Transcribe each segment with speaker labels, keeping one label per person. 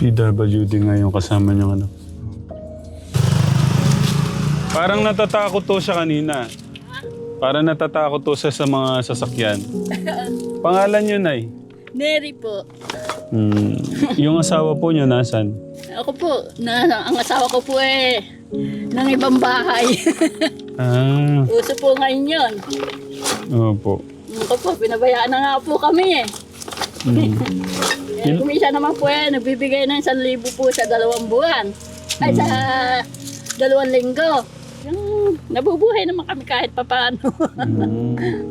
Speaker 1: PWD nga yung kasama niyang ano. Parang natatakot to siya kanina. Parang natatakot to siya sa mga sasakyan. Pangalan niyo, Nay?
Speaker 2: Neri po.
Speaker 1: Yung asawa po niyo nasan?
Speaker 2: Ako po, ang asawa ko po ng ibang bahay. Uso po ngayon yun.
Speaker 1: Opo.
Speaker 2: Ako po, pinabayaan na nga po kami Kumisa naman po nagbibigay ng 1,000 po sa 2 buwan. Ay, sa 2 linggo. Yung nabubuhay naman kami kahit papaano.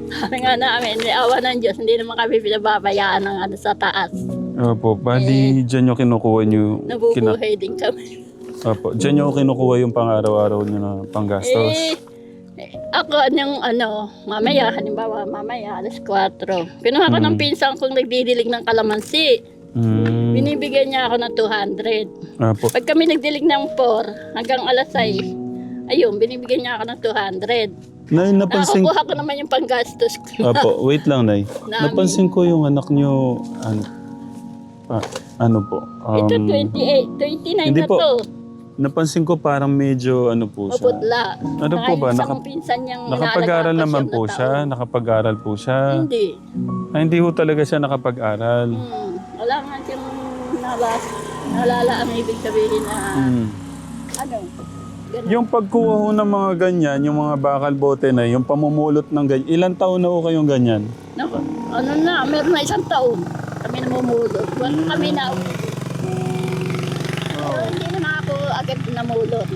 Speaker 2: Sabi nga namin, awa ng Diyos, hindi naman kami pinababayaan ng ano sa taas.
Speaker 1: Opo, bali dyan yung kinukuha niyo.
Speaker 2: Nabubuhay din kami.
Speaker 1: Opo, dyan yung kinukuha yung pang-araw-araw niyo na panggastos.
Speaker 2: Ako yung mamaya, halimbawa mamaya, alas 4. Pinuha ko ng pinsan kong nagdidilig ng kalamansi. Binibigyan niya ako ng 200.
Speaker 1: Opo.
Speaker 2: Pag kami nagdilig ng 4 hanggang alas 6, ayun, binibigyan niya ako ng 200.
Speaker 1: Nay, napansin
Speaker 2: Nakukuha ko naman yung panggastos ko.
Speaker 1: Opo, wait lang, Nay. Napansin ko yung anak niyo, ano po?
Speaker 2: Ito 29
Speaker 1: hindi
Speaker 2: na
Speaker 1: po.
Speaker 2: to.
Speaker 1: Napansin ko parang medyo ano po siya.
Speaker 2: Maputla.
Speaker 1: Ano po ba?
Speaker 2: Isang pinsan niyang
Speaker 1: Nakapag-aral
Speaker 2: inalagaan
Speaker 1: naman
Speaker 2: pa
Speaker 1: po
Speaker 2: siyam na
Speaker 1: siya? Nakapag-aral po siya?
Speaker 2: Hindi.
Speaker 1: Hindi ho talaga siya nakapag-aral.
Speaker 2: Wala nga siyang nalala ang ibig sabihin na ano. Ganun.
Speaker 1: Yung pagkuha ho ng mga ganyan, yung mga bakal bote na, yung pamumulot ng ganyan, ilang taon na ho kayong ganyan?
Speaker 2: Naku, ano na, meron na 1 taon. Kami namumulot. Kami na. Pero hindi naman ako agad namulot.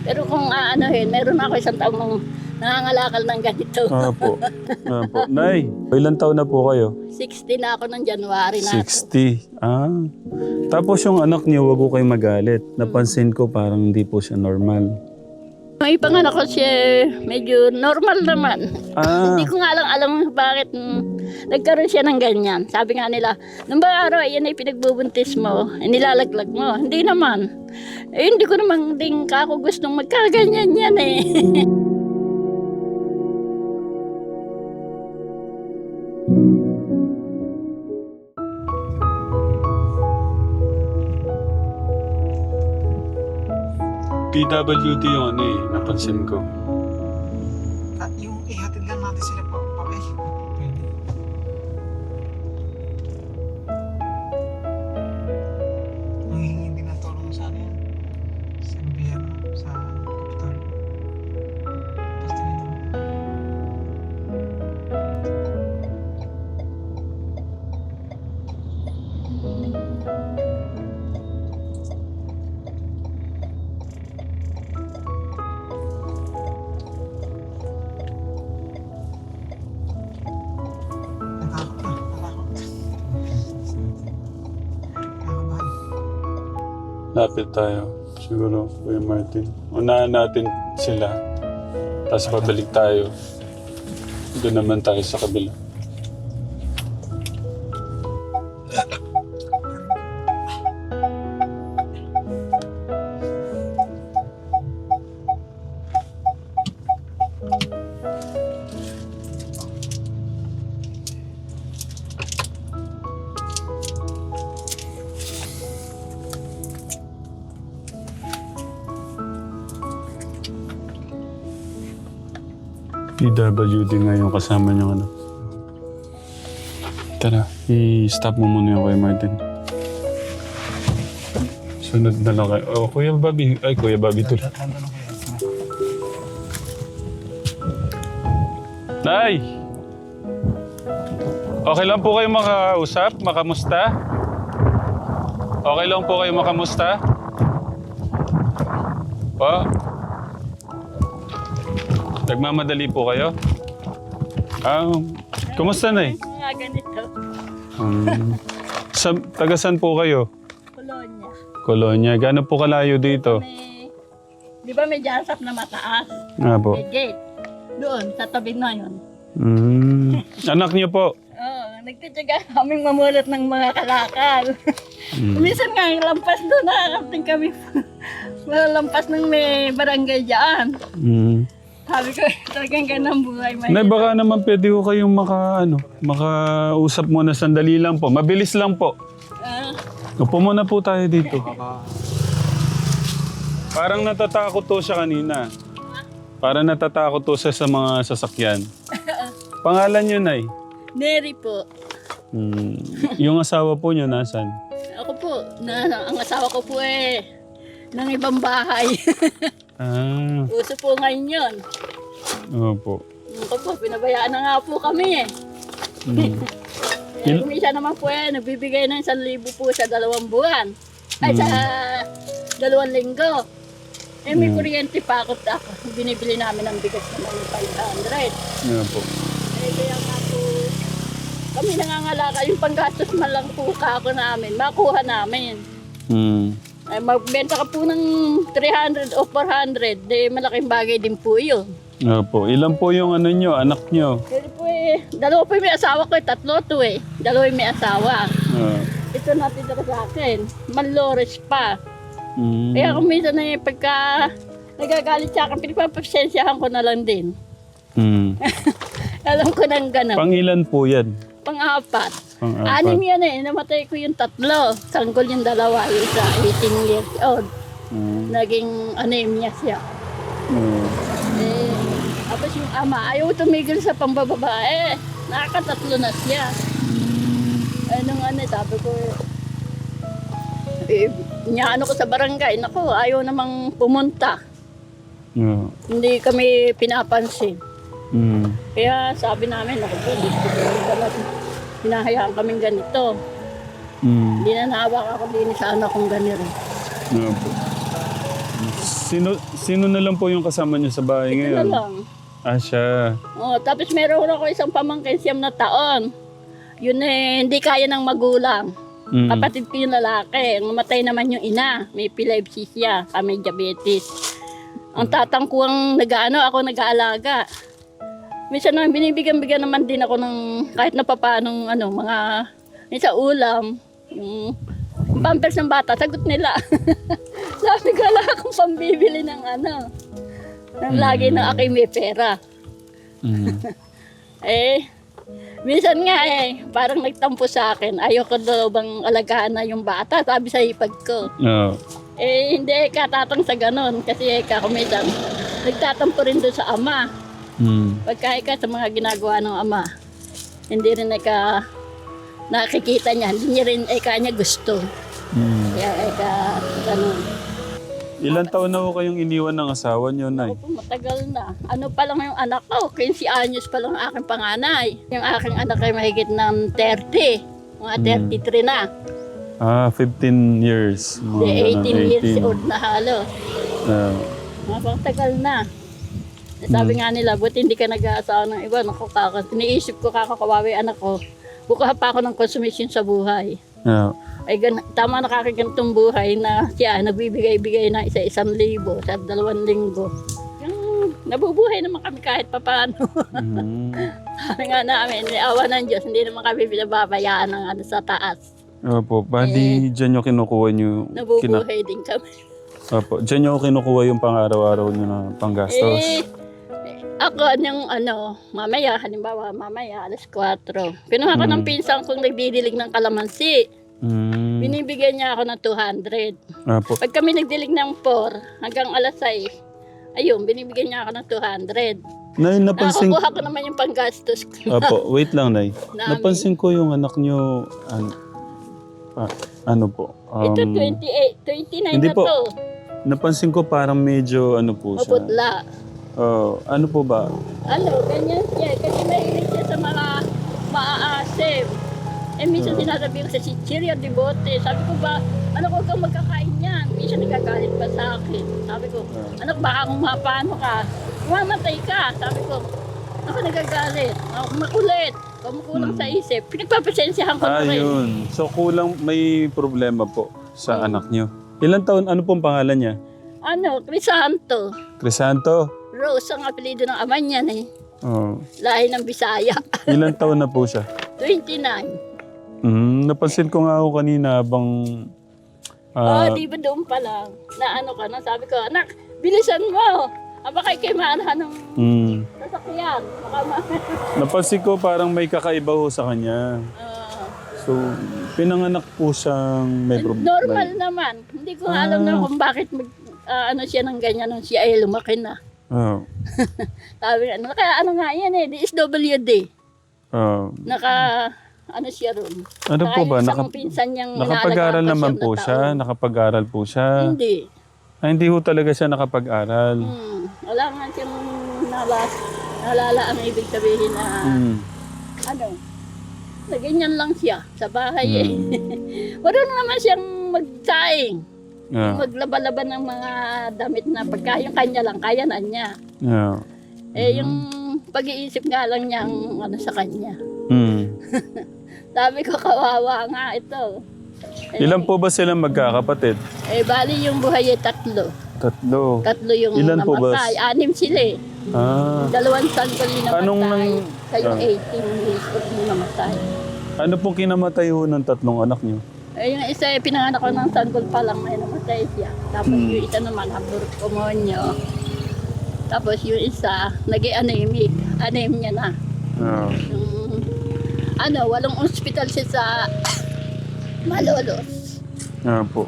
Speaker 2: Pero kung meron ako 1 taon mong nangangalakal ng ganito.
Speaker 1: Opo. Opo. Nay, ilang taon na po kayo?
Speaker 2: 60 na ako ng January na.
Speaker 1: 60. Tapos yung anak niyo, wag ko kayo magalit. Napansin ko parang hindi po siya normal.
Speaker 2: May panganak ko siya, medyo normal naman. Hindi ko nga lang alam bakit nagkaroon siya ng ganyan. Sabi nga nila, nung ba araw, yan ay pinagbubuntis mo, nilalaglag mo. Hindi naman. Hindi ko naman din kako gustong magkaganyan yan
Speaker 1: PWD yun napansin ko.
Speaker 3: Yung ihatid lang natin sila pa uwi. Pwede. Nanghihingi din ng tulong sa ano yan. Sa gobyerno, sa kapital. Tapos tinanong.
Speaker 1: Lapit tayo. Siguro, Kuya Martin. Unahan natin sila. Tapos pabalik tayo. Doon naman tayo sa kabila. PWD nga yung kasama niyang ano. Tara, i-stop mo muna yung Kuya Martin. Sunod na lang kayo. Oh, Kuya Bobby. Ay, Kuya Bobby tuloy. Nay! Okay lang po kayo makausap? Makamusta? Okay lang po kayo makamusta? Po? Nagmamadali po kayo? Kumusta, Nay?
Speaker 2: Mga ganito.
Speaker 1: Taga-san po kayo?
Speaker 2: Kolonya.
Speaker 1: Kolonya. Gano'n po kalayo dito?
Speaker 2: Di ba may jasap na mataas?
Speaker 1: Nga po.
Speaker 2: May gate. Doon, sa tabi na yun.
Speaker 1: Anak niyo po?
Speaker 2: Oo, nagtityaga kaming mamulot ng mga kalakal. Minsan nga, lampas doon, nakakating kami. Lampas ng may barangay dyan. Sabi ko, talagang ganang buhay.
Speaker 1: Nay, baka naman pwede ko kayong makausap muna sandali lang po. Mabilis lang po. Upo muna po tayo dito. Parang natatakot to siya kanina. Parang natatakot to siya sa mga sasakyan. Pangalan niyo, Nay?
Speaker 2: Neri po.
Speaker 1: Yung asawa po niyo, nasan?
Speaker 2: Ako po, ang asawa ko po ng ibang bahay. Uso po ngayon yun.
Speaker 1: Opo.
Speaker 2: Ako po, pinabayaan na nga po kami Minsan naman po nagbibigay ng 1,000 po sa 2 buwan. Ay, sa 2 linggo. May kuryente pa ako. Binibili namin ng bigas na ng 500.
Speaker 1: Opo.
Speaker 2: Kaya nga po, kami nangangalaka. Yung panggastos man lang po kako namin, makuha namin. Ay, magbenta ka po ng 300 o 400, malaking bagay din po yun.
Speaker 1: Opo. Ilan po yung anak nyo?
Speaker 2: Pero po 2 po yung may asawa ko, 3 to 2 yung may asawa. Ito natin sa akin, Manlores pa. Kaya kung minsan pagka nagagalit sa akin, pinagpapasensyahan ko na lang din. Alam ko nang gano'n.
Speaker 1: Pangilan po yan?
Speaker 2: Pang-4.
Speaker 1: Pang-4.
Speaker 2: 6 yan namatay ko yung 3. Sanggol yung 2, yung isa 18 years old. Naging anemia siya. Tapos yung ama, ayaw tumigil sa pambababae. Nakaka-3 na siya. Sabi ko, niyaano ko sa barangay, naku, ayaw namang pumunta. Hindi kami pinapansin. Kaya sabi namin, naku po, hinahayaan kaming ganito. Hindi na nahawak ako din sa anak kong ganito.
Speaker 1: Sino na lang po yung kasama niyo sa bahay
Speaker 2: Ito
Speaker 1: ngayon?
Speaker 2: na lang.
Speaker 1: Siya.
Speaker 2: Tapos meron ako isang pamangkin 9 na taon. Yun hindi kaya ng magulang. Kapatid ko yung lalaki. Namatay naman yung ina. May epilepsy siya. May diabetes. Ang tatang ko ang ako nag-aalaga. Minsan naman binibigyan naman din ako ng kahit na papanong mga sa ulam. Yung pampers ng bata, sagot nila. Sabi ko, wala akong pambibili ng ng lagi na aking may pera. Minsan nga parang nagtampo sa akin. Ayoko daw bang alagaan na yung bata, sabi sa ipag ko. Hindi katatang sa ganon. Kasi kumisan, nagtatampo rin doon sa ama. Pagka sa mga ginagawa ng ama, hindi rin nakikita niya, hindi niya rin niya gusto. Kaya ganon.
Speaker 1: Ilan taon na ho kayong iniwan ng asawa niyo, Nay?
Speaker 2: Opo, matagal na. Pa lang yung anak ko, 15 anyos pa lang ang aking panganay. Yung aking anak ay mahigit ng 30, mga 33 na.
Speaker 1: 15 years.
Speaker 2: Mga 18 years old na halos. Matagal na. Sabi nga nila, buti hindi ka nag-aasawa ng iba. Iniisip ko kakakawawi anak ko. Buka pa ako ng konsumisyon sa buhay. Ay tama nakakagantong buhay na siya nagbibigay-bigay na 1,000 sa 2 linggo. Yung nabubuhay naman kami kahit papaano. Sabi nga namin, awa ng Diyos, hindi naman kami pinababayaan ng sa taas.
Speaker 1: Opo, bali dyan nyo kinukuha nyo.
Speaker 2: Nabubuhay din kami.
Speaker 1: Opo, dyan nyo kinukuha yung pang-araw-araw nyo na panggastos.
Speaker 2: Ako mamaya, halimbawa alas 4. Pinuha ko ng pinsan kong nagdidilig ng kalamansi. Binibigyan niya ako ng 200.
Speaker 1: Opo.
Speaker 2: Pag kami nagdilig ng 4 hanggang alas 6, ayun, binibigyan niya ako ng 200.
Speaker 1: Nay, napansin...
Speaker 2: Nakakuha ko naman yung panggastos ko.
Speaker 1: Opo, wait lang, Nay. Napansin ko yung anak nyo, po?
Speaker 2: Ito 29
Speaker 1: hindi
Speaker 2: na
Speaker 1: po.
Speaker 2: to.
Speaker 1: Napansin ko parang medyo po siya.
Speaker 2: Maputla.
Speaker 1: Ano po ba?
Speaker 2: Ganyan siya. Kasi mahilig siya sa mga maaasim. Minsan sinasabi ko sa chichirya, di bote. Sabi ko ba, huwag kang magkakain yan. Minsan nagagalit pa sa akin. Sabi ko, baka kung mapano ka, mamatay ka. Sabi ko, ako nagagalit. Makulit. Kumukulang sa isip. Pinagpapasensyahan ko na rin.
Speaker 1: Ayun. So kulang, may problema po sa anak nyo. Ilan taon, ano pong pangalan niya?
Speaker 2: Crisanto.
Speaker 1: Crisanto?
Speaker 2: Rose ang apelido ng ama niya Lahi ng Bisaya.
Speaker 1: Ilan taon na po siya?
Speaker 2: 29.
Speaker 1: Napansin ko nga ako kanina habang...
Speaker 2: di ba doon pa lang, na sabi ko, anak, bilisan mo. Baka kay maanahan ng sasakyan. Baka
Speaker 1: Napansin ko parang may kakaiba ho sa kanya. So, pinanganak po siyang may problema.
Speaker 2: normal naman. Hindi ko alam na kung bakit ano siya ng ganyan nung siya ay lumaki na.
Speaker 1: Oh.
Speaker 2: Sabi nga, kaya ano nga yan eh, DSWD.
Speaker 1: Oh.
Speaker 2: Ano siya ron.
Speaker 1: Ano po ba?
Speaker 2: Pinsan niyang
Speaker 1: Nakapag-aral
Speaker 2: inaalagaan pa
Speaker 1: naman
Speaker 2: siya
Speaker 1: po
Speaker 2: na
Speaker 1: siya?
Speaker 2: taon.
Speaker 1: Nakapag-aral po siya?
Speaker 2: Hindi.
Speaker 1: Hindi ho talaga siya nakapag-aral.
Speaker 2: Wala nga siyang nalala ang ibig sabihin na ano, na ganyan lang siya sa bahay eh. Wala naman siyang magsaing.
Speaker 1: Yeah.
Speaker 2: Maglaba-laba ng mga damit na pagka yung kanya lang, kaya na niya.
Speaker 1: Yeah.
Speaker 2: Yung pag-iisip nga lang niyang ano sa kanya. Sabi ko, kawawa nga ito.
Speaker 1: Ilan po ba silang magkakapatid?
Speaker 2: Bali yung buhay ay 3.
Speaker 1: 3.
Speaker 2: 3 yung
Speaker 1: Ilan po ba?
Speaker 2: namatay. 6 sila eh. 2 son ko yung namatay.
Speaker 1: Anong
Speaker 2: Kayo 18 years old yung namatay.
Speaker 1: Ano pong kinamatay ho ng 3 anak niyo?
Speaker 2: Yung isa pinanganak ko ng sanggol pa lang ay namatay siya. Tapos yung isa naman, hablur pulmonyo. Tapos yung isa, nag-anemic. Anemia na. Walang hospital siya sa Malolos.
Speaker 1: Po.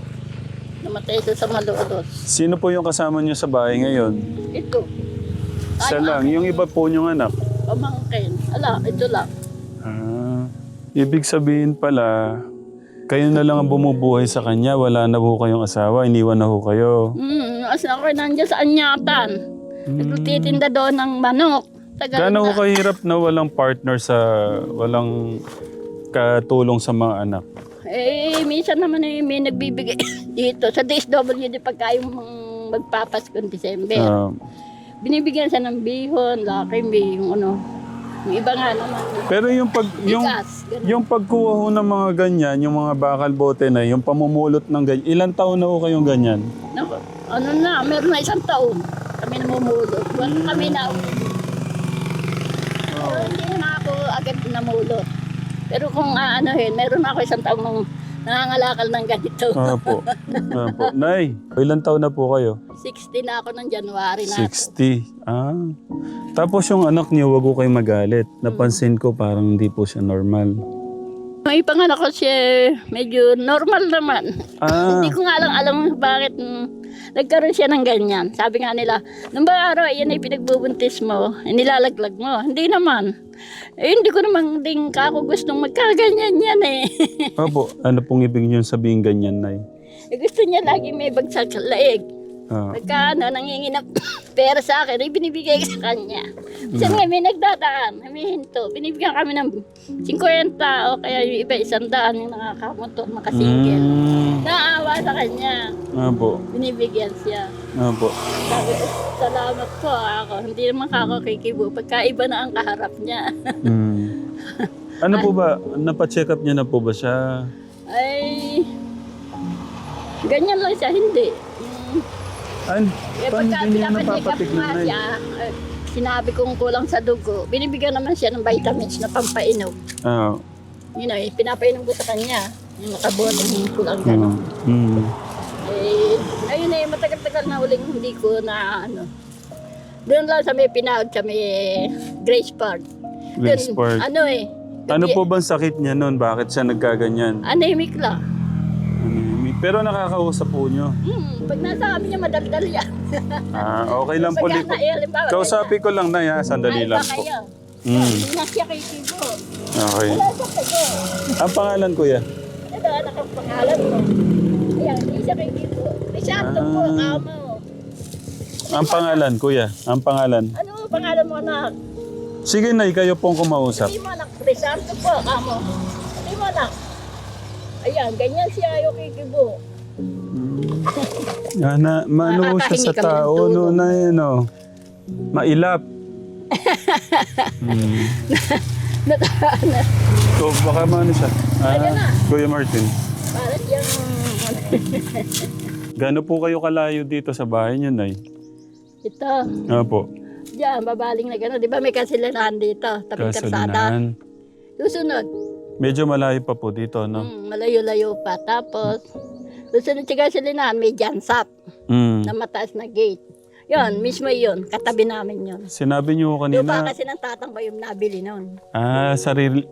Speaker 2: Namatay siya sa Malolos.
Speaker 1: Sino po yung kasama niyo sa bahay ngayon?
Speaker 2: Ito.
Speaker 1: Isa lang. Yung iba po niyong anak?
Speaker 2: Pamangkin. Ito lang.
Speaker 1: Ibig sabihin pala, kayo na lang ang bumubuhay sa kanya. Wala na ho kayong asawa. Iniwan na ho kayo.
Speaker 2: As ako nandiyan sa Anyatan. Nagtitinda doon ng manok.
Speaker 1: Gaano ho kahirap na walang partner walang katulong sa mga anak?
Speaker 2: Minsan naman may nagbibigay dito sa DSWD pagka yung magpapasko ng December. Binibigyan siya ng bihon, laki, yung ano. Yung iba nga naman.
Speaker 1: Pero yung pagkuha ho ng mga ganyan, yung mga bakal bote na, yung pamumulot ng ganyan, ilang taon na ho kayong ganyan?
Speaker 2: Meron na 1 taon. Kami namumulot. Kami na hindi na ako agad namulot. Pero kung meron ako 1 taon nung nangangalakal ng ganito.
Speaker 1: Opo. Nay, ilang taon na po kayo?
Speaker 2: 60 na ako ng January na.
Speaker 1: 60. Tapos yung anak niyo, wag ko kayong magalit. Napansin ko parang hindi po siya normal.
Speaker 2: May panganak ko siya, medyo normal naman. Hindi ko nga alam bakit nagkaroon siya ng ganyan. Sabi nga nila, nung ba araw, yan ay pinagbubuntis mo, nilalaglag mo. Hindi naman. Hindi ko naman din ako gustong magkaganyan yan eh.
Speaker 1: Opo, ano pong ibig niyo sabihin ganyan, Nay?
Speaker 2: Gusto niya lagi may bagsak sa laig. Pagka nangingi ng pera sa akin, ay binibigay ko sa kanya. Kasi nga may nagdadaan, may hinto. Binibigyan kami ng 50 o kaya yung iba 100 yung nakakamotor, nakasingle. Naawa sa kanya.
Speaker 1: Opo.
Speaker 2: Binibigyan siya.
Speaker 1: Opo.
Speaker 2: Sabi ko, salamat po ako. Hindi naman ako kikibo pagka iba na ang kaharap niya.
Speaker 1: Ano po ba? Napacheck up niya na po ba siya?
Speaker 2: Ay, ganyan lang siya, hindi.
Speaker 1: Paano din niya napapatignan na
Speaker 2: siya, sinabi kong kulang sa dugo, binibigyan naman siya ng vitamins na pampainom. Pinapainom ko sa kanya. Yung nakabote yung kulang gano'n. Ayun matagal-tagal na uling hindi ko na doon lang sa may Pinahod, sa may Grace Park.
Speaker 1: Grace Park. Ano po bang sakit niya noon? Bakit siya nagkaganyan?
Speaker 2: Anemic lang.
Speaker 1: Pero nakakausap po niyo.
Speaker 2: Pag nasa kami niya, madaldal yan.
Speaker 1: Okay lang po. Kausapin ko lang na sandali lang po.
Speaker 2: Hindi siya kay Kibo.
Speaker 1: Okay.
Speaker 2: Wala siya kayo.
Speaker 1: Ang pangalan, kuya?
Speaker 2: Ito, anak ang pangalan mo. Ayan, hindi siya kay Kibo. Rishato po, kamo.
Speaker 1: Ang pangalan, kuya? Ang pangalan?
Speaker 2: Ano pangalan mo, anak?
Speaker 1: Sige, Nay, kayo pong kumausap.
Speaker 2: Hindi mo, anak. Rishato po, kamo. Hindi mo, anak. Ayan, ganyan siya yung kikibo.
Speaker 1: Maano siya sa tao, mailap. So, baka maano siya. Kuya Martin.
Speaker 2: Para siyang...
Speaker 1: Gaano po kayo kalayo dito sa bahay niyo, Nay?
Speaker 2: Ito.
Speaker 1: Opo.
Speaker 2: Diyan, babaling na gano'n. Di ba may kasilinahan dito? Taping karsada. Susunod.
Speaker 1: Medyo malayo pa po dito, no?
Speaker 2: Malayo-layo pa. Tapos, susunod sa kasilinahan, may jansap na mataas na gate. Yun, mismo yun. Katabi namin yun.
Speaker 1: Sinabi niyo
Speaker 2: Lupa
Speaker 1: kanina,
Speaker 2: kasi ng tatang ko yung nabili noon.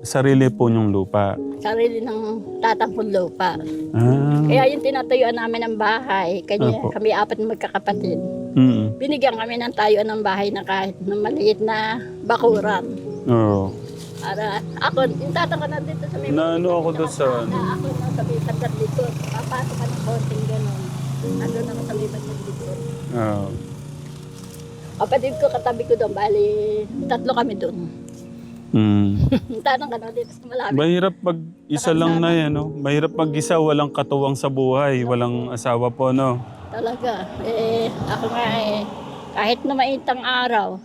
Speaker 1: sarili po niyong lupa.
Speaker 2: Sarili ng tatang kong lupa.
Speaker 1: Ah,
Speaker 2: Kaya yung tinatayuan namin ng bahay, kanya,
Speaker 1: Opo.
Speaker 2: kami 4 na magkakapatid.
Speaker 1: mm.
Speaker 2: Binigyan kami ng tayuan ng bahay na kahit na maliit na bakuran.
Speaker 1: Oo.
Speaker 2: Para ako, yung tatang ko nandito sa may...
Speaker 1: Naano ako doon sa...
Speaker 2: Na ako na sa may tagat dito. Papasok ka ng konting gano'n. Andun ako sa may tagat dito.
Speaker 1: Oo.
Speaker 2: Kapatid ko, katabi ko doon. Bali, 3 kami doon.
Speaker 1: Mm.
Speaker 2: Tanong ka na dito sa malapit.
Speaker 1: Mahirap pag isa lang na yan, no? Mahirap pag isa, walang katuwang sa buhay, walang asawa po, no?
Speaker 2: Talaga. Ako nga kahit na maitang araw,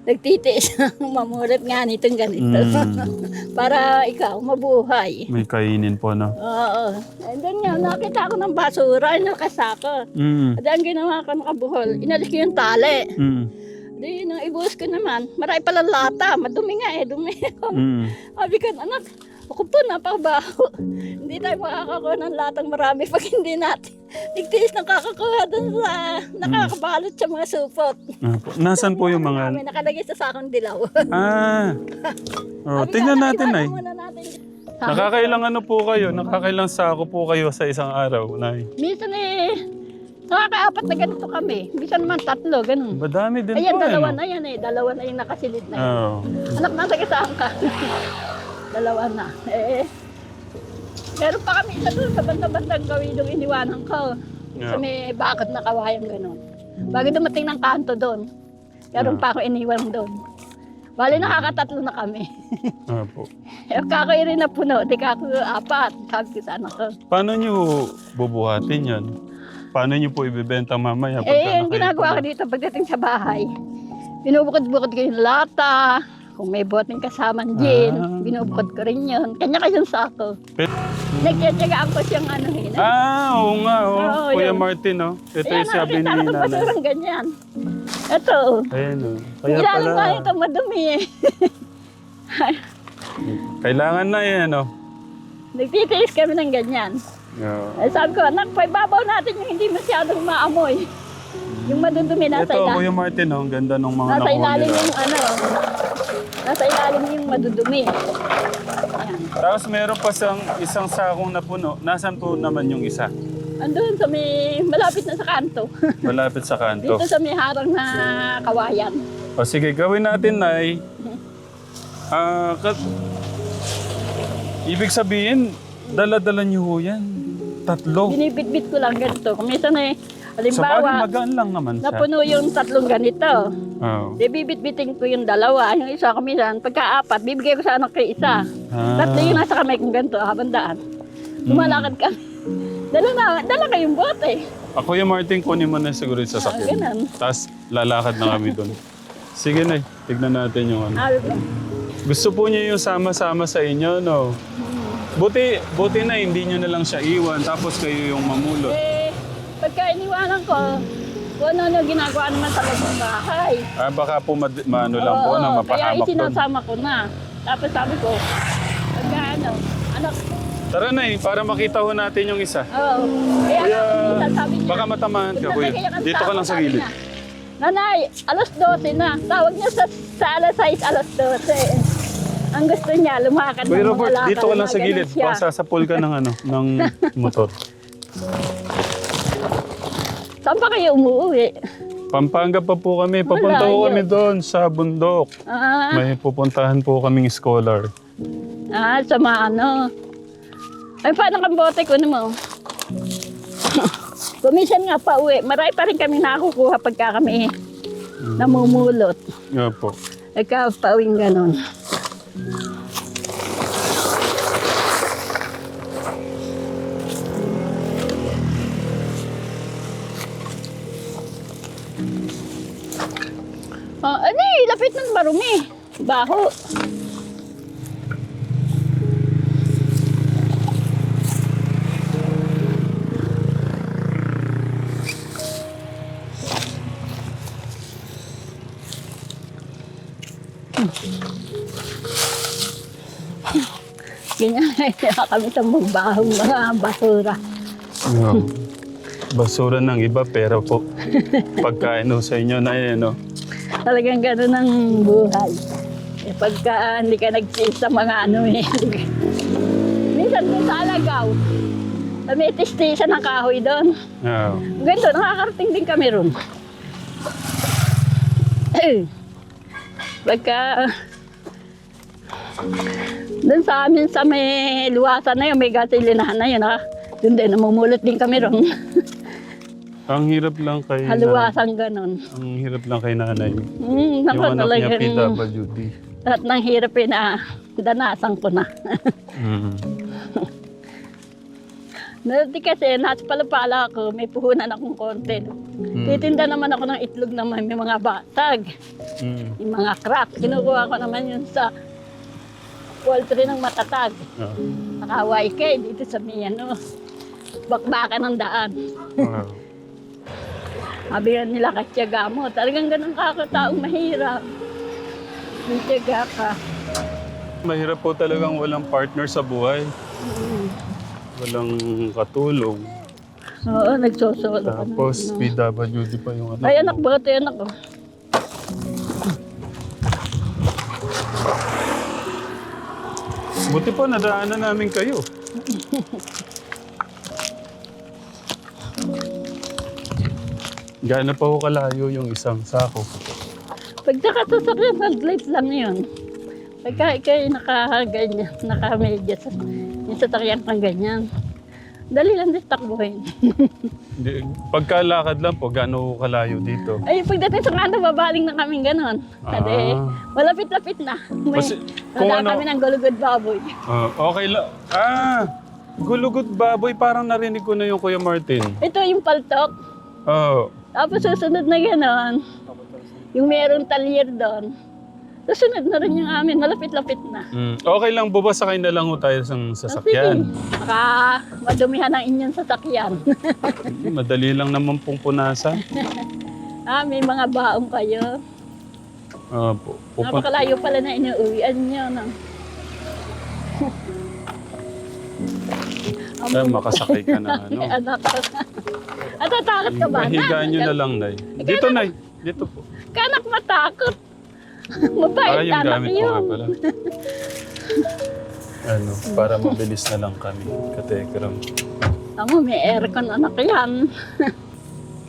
Speaker 2: nagtitiis ng mamulat nga nitong ganito. Para ikaw, mabuhay.
Speaker 1: May kainin po, no?
Speaker 2: Oo. And then nga, nakita ko ng basura, nakasako.
Speaker 1: Mm.
Speaker 2: At ang ginawa ko nakabuhol, inalis ko yung tali.
Speaker 1: Mm.
Speaker 2: Di, nung ibuhos ko naman, marami pala lata. Madumi nga dumi.
Speaker 1: Mm.
Speaker 2: Sabi ko, anak, ako po, napakabaho. Hindi tayo makakakuha ng latang marami pag hindi natin. Tigtiis nakakakuha dun sa nakakabalot sa mga supot.
Speaker 1: Nasaan po yung mga...
Speaker 2: Kami nakalagay sa sakong dilaw.
Speaker 1: Ah! Oh, tingnan natin, Nay.
Speaker 2: Muna natin.
Speaker 1: Nakakailang ano po kayo? Nakakailang sako po kayo sa isang araw, Nay?
Speaker 2: Minsan nakaka-4 na ganito kami. Minsan naman 3, ganun.
Speaker 1: Madami din
Speaker 2: Ayan,
Speaker 1: po,
Speaker 2: dalawa
Speaker 1: no?
Speaker 2: na yan dalawa na yung nakasilid na yan.
Speaker 1: Oo.
Speaker 2: Anak, nasa kasaan ka? 2 na. Meron pa kami isa doon sa banda-bandang gawin yung iniwanan ko. Sa
Speaker 1: Yeah.
Speaker 2: may bakit na kawayang gano'n. Bago dumating ng kanto doon, meron pa ako iniwan doon. Bali, nakaka-3 na kami.
Speaker 1: Opo.
Speaker 2: Kako rin na puno, di kako 4. Sabi ko sa anak ko.
Speaker 1: Paano nyo bubuhatin yan? Paano nyo po ibibenta mamaya?
Speaker 2: Yung ginagawa ko dito pagdating sa bahay, binubukod-bukod ko yung lata, kung may boteng kasamang gin, binubukod ko rin yun. Kanya-kanyang sako. Nagtsatsagaan ko siyang
Speaker 1: Oo nga, oh.
Speaker 2: Oo,
Speaker 1: Kuya
Speaker 2: yun.
Speaker 1: Martin, oh. Ito
Speaker 2: Ayan,
Speaker 1: yung sabi ni
Speaker 2: nakita ko
Speaker 1: Nanay.
Speaker 2: basurang ganyan. Ito.
Speaker 1: Ayan, oh. Kaya
Speaker 2: Ilalim
Speaker 1: pala,
Speaker 2: pa ito madumi
Speaker 1: kailangan na yan, oh.
Speaker 2: Nagtitiis kami ng ganyan.
Speaker 1: Yeah.
Speaker 2: Sabi ko, anak, paibabaw natin yung hindi masyadong maamoy. Yung madudumi nasa
Speaker 1: Ito,
Speaker 2: ilalim.
Speaker 1: Kuya Martin, oh. Ang ganda ng mga
Speaker 2: Nasa
Speaker 1: nakuha
Speaker 2: ilalim
Speaker 1: nila.
Speaker 2: yung nasa ilalim yung madudumi. Ayan.
Speaker 1: Tapos meron pa isang sakong na puno. Nasaan po naman yung isa?
Speaker 2: Andun sa may, malapit na sa kanto.
Speaker 1: Malapit sa kanto.
Speaker 2: Dito sa may harang na kawayan.
Speaker 1: O sige, gawin natin, Nay. Ibig sabihin, dala-dala niyo ho yan. 3.
Speaker 2: Binibitbit ko lang ganito. Kung minsan
Speaker 1: Sa bagay,
Speaker 2: halimbawa,
Speaker 1: magaan lang naman siya.
Speaker 2: napuno yung 3 ganito.
Speaker 1: Oo.
Speaker 2: Di bibit-bitin ko yung 2. Yung isa ko minsan, pagka-4, bibigay ko sa anak ko isa. 3 yung nasa kamay kong ganito, habang daan. Lumalakad kami. Dala kayong bote.
Speaker 1: Ako yung Martin, kunin mo na siguro yung sasakyan.
Speaker 2: ganun.
Speaker 1: Tapos lalakad na kami doon. Sige na, tignan natin yung ano.
Speaker 2: Sabi ko,
Speaker 1: Gusto po niya yung sama-sama sa inyo, no? Buti na hindi nyo na lang siya iwan, tapos kayo yung mamulot.
Speaker 2: pagka iniwanan ko, kung ano ginagawa naman sa loob ng bahay.
Speaker 1: Baka po maano lang po,
Speaker 2: Oo,
Speaker 1: na
Speaker 2: kaya
Speaker 1: mapahamak doon.
Speaker 2: isinasama ko na. Tapos sabi ko, pagka anak,
Speaker 1: Tara na para makita ho natin yung isa.
Speaker 2: oo. Kaya minsan sabi niya,
Speaker 1: Baka matamahan ka,
Speaker 2: "Pagka
Speaker 1: kuya.
Speaker 2: kayo ang
Speaker 1: Dito ka lang sa
Speaker 2: sabi
Speaker 1: gilid.
Speaker 2: niya, Nanay, 12:00 na. Tawag niya sa 6:00, 12:00. Ang gusto niya, lumakad
Speaker 1: Kuya
Speaker 2: ng
Speaker 1: Robert,
Speaker 2: mga lakad.
Speaker 1: dito ka lang sa
Speaker 2: Ganun
Speaker 1: gilid.
Speaker 2: siya.
Speaker 1: Baka sasapol ka ng ng motor.
Speaker 2: Saan pa kayo umuwi?
Speaker 1: Pampanga pa po kami. Papunta po
Speaker 2: Malayo.
Speaker 1: kami doon sa bundok. May pupuntahan po kaming scholar.
Speaker 2: Sa mga Ay, paano kang bote ko mo? Kumisan nga pa uwi. Marami pa rin kami nakukuha pagka kami namumulot.
Speaker 1: Opo.
Speaker 2: Ikaw, pauwing ganon. Lapit ng marumi. Baho. Ganyan, kami sa magbahong mga basura.
Speaker 1: Basura ng iba, pera po. Pagkain ho sa inyo na no?
Speaker 2: Talagang gano'n ang buhay. Eh, pagka hindi ka nagsis sa mga ano eh. Minsan doon sa Alagaw, may testisan ng kahoy doon.
Speaker 1: Oo.
Speaker 2: Ganito, nakakarating din kami ron. Pagka doon sa amin sa may luwasan na yun, may gasolinahan na yun ha. Doon din, namumulot din kami ron.
Speaker 1: Ang hirap lang kay
Speaker 2: Haluwasan ganon.
Speaker 1: Ang hirap lang kay nanay.
Speaker 2: Yung
Speaker 1: Yung anak niya
Speaker 2: talagang
Speaker 1: PWD.
Speaker 2: lahat ng hirap eh na danasan ko na.
Speaker 1: Mm.
Speaker 2: Dati kasi nasa Palapala ako, may puhunan akong konti. Titinda naman ako ng itlog naman, may mga batag,
Speaker 1: Mm.
Speaker 2: yung mga crack. Kinukuha ko naman yun sa poultry ng matatag.
Speaker 1: Oo.
Speaker 2: Naka-YK dito sa may ano, bakbakan ng daan.
Speaker 1: Wow.
Speaker 2: Sabi nga nila, katyaga mo. Talagang ganun ka ako, taong mahirap. May tiyaga ka.
Speaker 1: Mahirap po talagang walang partner sa buhay. Walang katulong.
Speaker 2: Oo, nagsosolo ka na.
Speaker 1: Tapos PWD pa yung anak
Speaker 2: Ay,
Speaker 1: mo.
Speaker 2: anak, bakit yung anak ko?
Speaker 1: Buti po nadaanan namin kayo. Gaano pa ho kalayo yung isang sako?
Speaker 2: Pag nakasasakyan, handlight lang yun. Pagka ikay nakaganyan, nakamedyas, yung sasakyan kang ganyan. Dali lang din takbuhin.
Speaker 1: Pagkalakad lang po, gaano ho kalayo dito?
Speaker 2: Ay, pagdating sa kanto, babaling na kaming ganon. Kasi, malapit-lapit na. May,
Speaker 1: Kasi kung
Speaker 2: wala
Speaker 1: ano-
Speaker 2: kami ng gulugod baboy.
Speaker 1: Okay lang. Gulugot baboy, parang narinig ko na yung Kuya Martin.
Speaker 2: Ito yung paltok.
Speaker 1: Oo.
Speaker 2: Tapos susunod na gano'n, yung merong talyer doon. Susunod na rin yung amin, malapit-lapit na.
Speaker 1: Okay lang, bubasakay na lang ho tayo sa sasakyan.
Speaker 2: Baka madumihan ang inyong sasakyan.
Speaker 1: Madali lang naman pong punasan.
Speaker 2: May mga baong kayo.
Speaker 1: Opo.
Speaker 2: Napakalayo pala na inuuwian nyo. No?
Speaker 1: Makasakay ka na ano.
Speaker 2: Anak ko. At tatakot ka ba?
Speaker 1: Mahiga nyo na lang, Nay. Dito, Nay. Dito po.
Speaker 2: Kanak matakot. Mabait
Speaker 1: Yung
Speaker 2: anak
Speaker 1: gamit ko
Speaker 2: yun.
Speaker 1: nga pala. Ano, para mabilis na lang kami. Katekram.
Speaker 2: Ako, may aircon anak yan.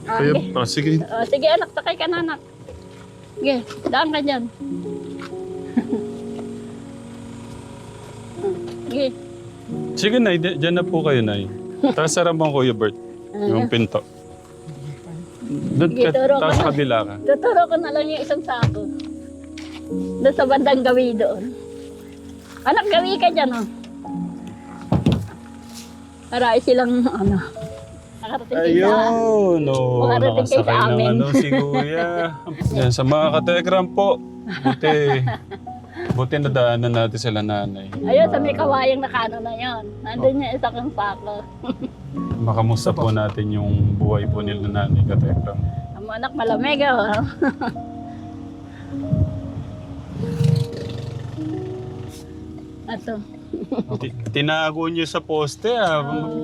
Speaker 1: Kaya,
Speaker 2: Okay.
Speaker 1: sige.
Speaker 2: Sige anak, takay ka na anak. Sige, daan ka dyan. Sige.
Speaker 1: Sige, Nay. Diyan na po kayo, Nay. Tapos sarabang Kuya Bert. Yung pinto. Doon
Speaker 2: Sige, turo ko
Speaker 1: tapos
Speaker 2: na.
Speaker 1: kabila ka.
Speaker 2: Tuturo ko na lang yung isang sako. Doon sa bandang gawi doon. Anak, gawi ka dyan, oh. Para silang, ano, nakarating kayo sa...
Speaker 1: Ayun,
Speaker 2: Makarating kayo sa
Speaker 1: nakasakay ng
Speaker 2: amin.
Speaker 1: ano si Kuya. Yan, sa mga katekram po. Buti nadaanan natin sila nanay.
Speaker 2: Ayun, sa may kawayang nakano na yon. Nandun yung isa kong sako.
Speaker 1: Makamusta po natin yung buhay po nila nanay katekram.
Speaker 2: Ang mga anak malamig, oh. Ato.
Speaker 1: Tinago niyo sa poste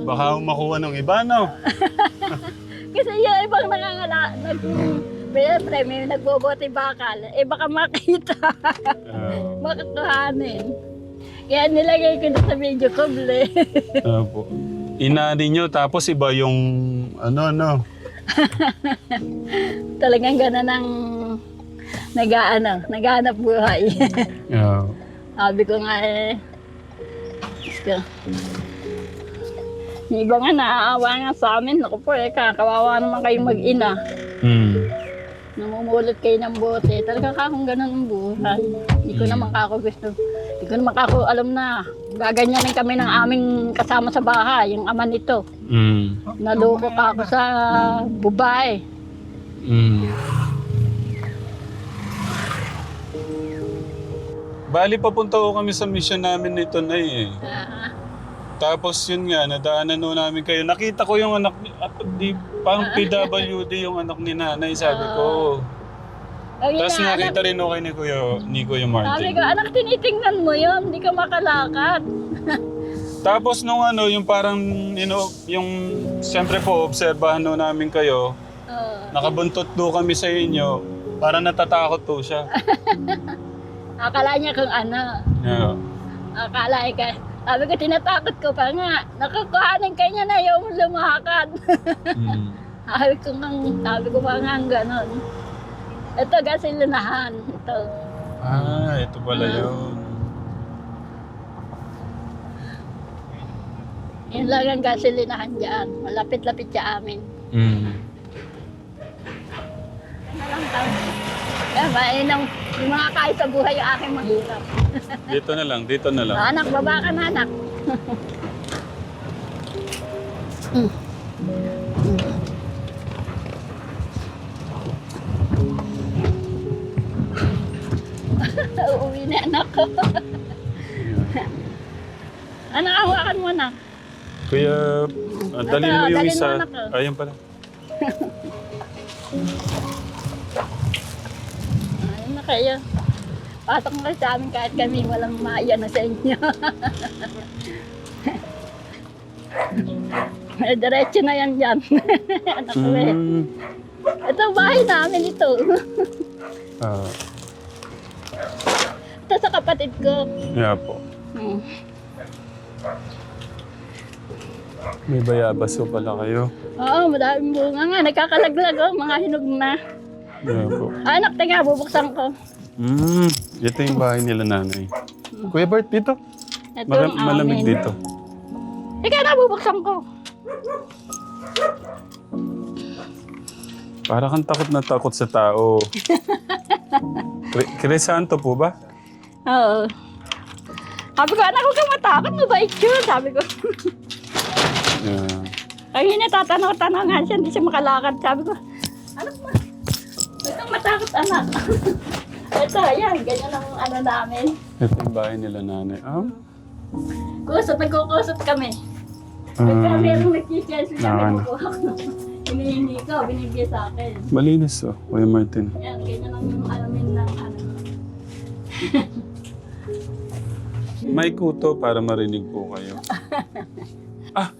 Speaker 1: baka makuha ng iba, no?
Speaker 2: Kasi yung ibang may nagbobote bakal, baka makita, makakuhanin. Kaya nilagay ko na sa video kable.
Speaker 1: Opo. Inani niyo tapos iba yung ano.
Speaker 2: Talagang gano'n ang naghahanap buhay.
Speaker 1: Yeah.
Speaker 2: Sabi ko nga yung iba nga naaawa nga sa amin. Naku po kakawawa naman kayong mag-ina. Namumulot kayo ng bote. Talaga kakong ganun ang buhay. Hindi ko naman kako gusto. Hindi ko naman kako alam na gaganyanin kami ng aming kasama sa bahay, yung ama nito. Naloko ka ako sa babae.
Speaker 1: Bali, papunta ko kami sa mission namin nito na Tapos yun nga, nadaanan no namin kayo. Nakita ko yung anak, parang PWD yung anak ni nanay, sabi ko. Tapos nakita rin ako ni Kuya
Speaker 2: Sabi
Speaker 1: Martin.
Speaker 2: ko, anak, tinitingnan mo yun, hindi ka makalakad.
Speaker 1: Tapos nung ano, yung parang, yung siyempre po, obserbahan no namin kayo,
Speaker 2: Oo.
Speaker 1: nakabuntot do kami sa inyo, parang natatakot to siya.
Speaker 2: Akala niya kung ano.
Speaker 1: Yeah.
Speaker 2: Akala ka. Sabi ko, tinatakot ko pa nga. Nakukuhanin ka niya na yung lumakad.
Speaker 1: Mm.
Speaker 2: Sabi ko pa nga gano'n. Ito, gasolinahan. Ito.
Speaker 1: Ah, ito pala yun.
Speaker 2: Yun lang ang gasolinahan dyan. Malapit-lapit sa amin.
Speaker 1: Mm.
Speaker 2: Ano lang tao. Kaya mainang yung mga kahit sa buhay yung aking mahirap.
Speaker 1: Dito na lang, dito na lang.
Speaker 2: Anak, baba ka na anak. Uuwi na anak ko. Anak, hawakan mo na.
Speaker 1: Kuya, dalhin mo yung
Speaker 2: dalhin mo,
Speaker 1: isa.
Speaker 2: anak, oh.
Speaker 1: Ayun pala.
Speaker 2: Ayun na kayo. Patok na sa amin kahit kami walang maiyan na sa inyo. Diretso na yan dyan. Anak ko eh.
Speaker 1: Mm.
Speaker 2: Ito bahay namin ito.
Speaker 1: Ah,
Speaker 2: Ito sa kapatid ko.
Speaker 1: yeah po.
Speaker 2: Hmm.
Speaker 1: May bayabas po pala kayo.
Speaker 2: Oo, madaming bunga nga. Nagkakalaglag oh, mga hinog na.
Speaker 1: Yeah po.
Speaker 2: Anak, teka, bubuksan ko.
Speaker 1: Mm. Ito yung bahay nila nanay. Kuya Bert, dito.
Speaker 2: Ito ang
Speaker 1: Malamig
Speaker 2: amin.
Speaker 1: dito.
Speaker 2: Teka na, bubuksan ko.
Speaker 1: Para kang takot na takot sa tao. Crisanto po ba?
Speaker 2: Oo. Sabi ko, anak, huwag kang matakot. Mabait yun. Sabi ko.
Speaker 1: Yeah.
Speaker 2: Kanina tatanaw-tanaw nga siya, hindi siya makalakad. Sabi ko, anak mo, huwag kang matakot, anak. Ito, ayan, ganyan ang ano namin.
Speaker 1: Ito yung bahay nila nanay. Ah?
Speaker 2: Kusot, nagkukusot kami. Pagka merong nagkikensel kami,
Speaker 1: Nakano.
Speaker 2: kukuha ko. Hinihingi ko, binibigay sa akin.
Speaker 1: Malinis oh, Kuya Martin.
Speaker 2: Ayan, ganyan ang yung alamin ng ano.
Speaker 1: May kuto para marinig po kayo. Ah!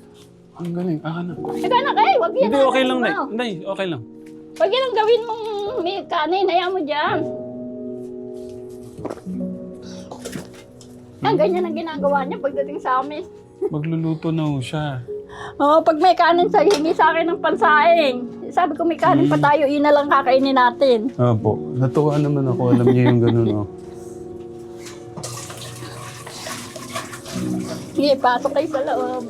Speaker 1: Ang galing. Ah, na.
Speaker 2: Ikaw anak, wag yan.
Speaker 1: Hindi, okay lang, Nay.
Speaker 2: Nay.
Speaker 1: Nay, okay lang.
Speaker 2: Wag yan ang gawin mong may kanin, hayaan mo dyan. Ang ganyan ang ginagawa niya pagdating sa amin.
Speaker 1: Magluluto na ho siya.
Speaker 2: Oo, pag may kanin sa hingi sa akin ng pansaing. Sabi ko may kanin pa tayo, yun na lang kakainin natin.
Speaker 1: Opo. Natuwa naman ako. Alam niyo yung ganun, oh.
Speaker 2: Sige, pasok kayo sa loob.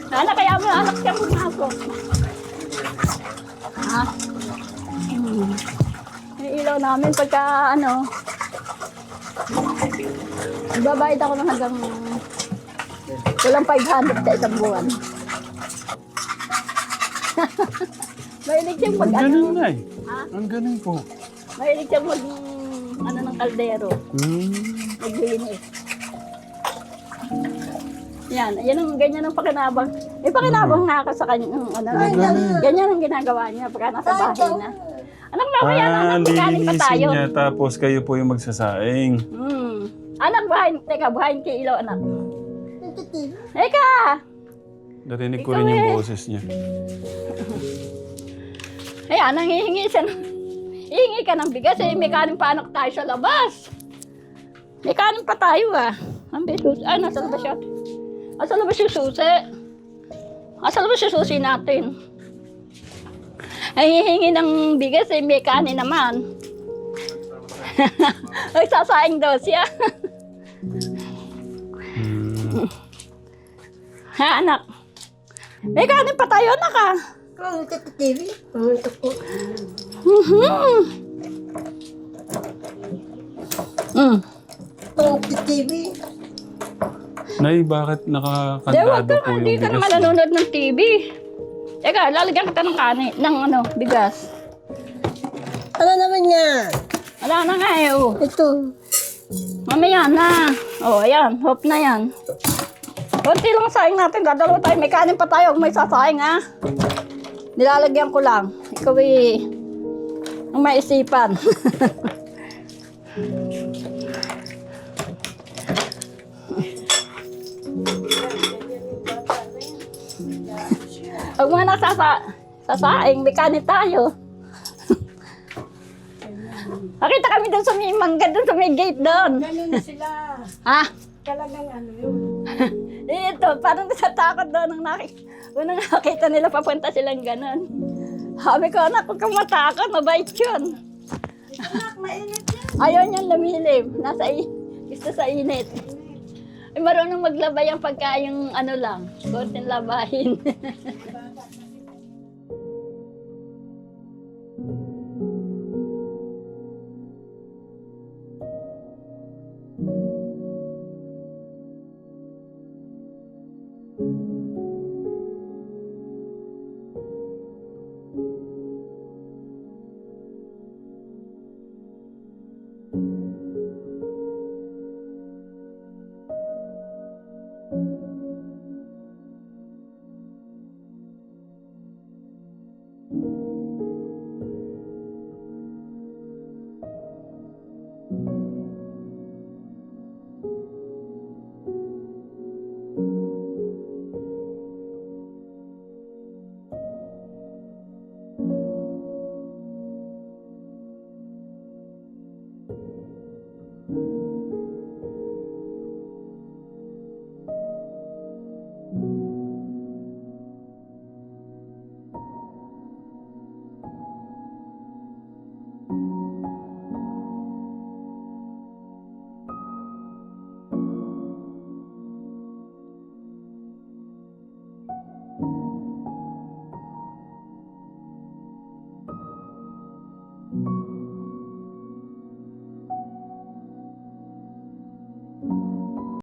Speaker 2: Anak, kaya mo, anak siya pumasok. Ha? Yung ilaw namin pagka ano, nagbabayad ako ng hanggang walang 500 sa isang buwan. Mahilig siyang mag
Speaker 1: Ang
Speaker 2: ano,
Speaker 1: galing, Nay.
Speaker 2: Ha?
Speaker 1: Ang galing po.
Speaker 2: mahilig siyang mag ano ng kaldero, maglinis. Yan, yan ang ganyan ang pakinabang. May pakinabang na ako sa kanya, ano, ganyan ang ginagawa niya pagka nasa bahay na. Anak, mamaya na, anak, magkanin pa tayo.
Speaker 1: lilinisin niya tapos kayo po yung magsasaing.
Speaker 2: Anak, buhayin, teka, buhayin kay ilaw, anak. Teka!
Speaker 1: Narinig ko
Speaker 2: Ikaw
Speaker 1: rin yung
Speaker 2: eh.
Speaker 1: boses niya.
Speaker 2: Ayan, nanghihingi siya. Hihingi ka ng bigas, eh, may kanin pa anak tayo sa labas. May kanin pa tayo ah. Ang besus, ay, nasa labas siya. Nasa labas yung susi. Nasa labas yung susi natin. Ay, hihingi ng bigas, eh, may kanin naman. Ay, sasaing daw siya. Ha, anak? May kanin pa tayo, anak ah.
Speaker 4: Kung ito TV, ito po. Kung ito TV,
Speaker 1: Nay, bakit nakakandado po yung
Speaker 2: Hindi ka
Speaker 1: bigas
Speaker 2: naman
Speaker 1: niyo?
Speaker 2: nanonood ng TV. Teka, lalagyan kita ng kanin, ng ano, bigas.
Speaker 4: ano naman niya?
Speaker 2: Wala na nga eh, oh.
Speaker 4: Ito.
Speaker 2: Mamaya na. Oh, ayan, hope na yan. Konti lang saing natin, dadalawa tayo. May kanin pa tayo, huwag may sasaing ha. Nilalagyan ko lang. Ikaw eh, ang maisipan. Pag mga sasaing, mekanik tayo. Nakita kami doon sa may mangga, doon sa may gate doon.
Speaker 4: Ganun sila.
Speaker 2: Ha?
Speaker 4: Talagang ano yun.
Speaker 2: Ito, parang natatakot doon nung unang nakita nila papunta silang ganon. Sabi ko, anak, huwag kang matakot, mabait yun.
Speaker 4: Anak, mainit yan.
Speaker 2: Ayaw niyang lumilip, gusto sa init. Ay, marunong maglaba yung pagka yung ano lang, konting labahin.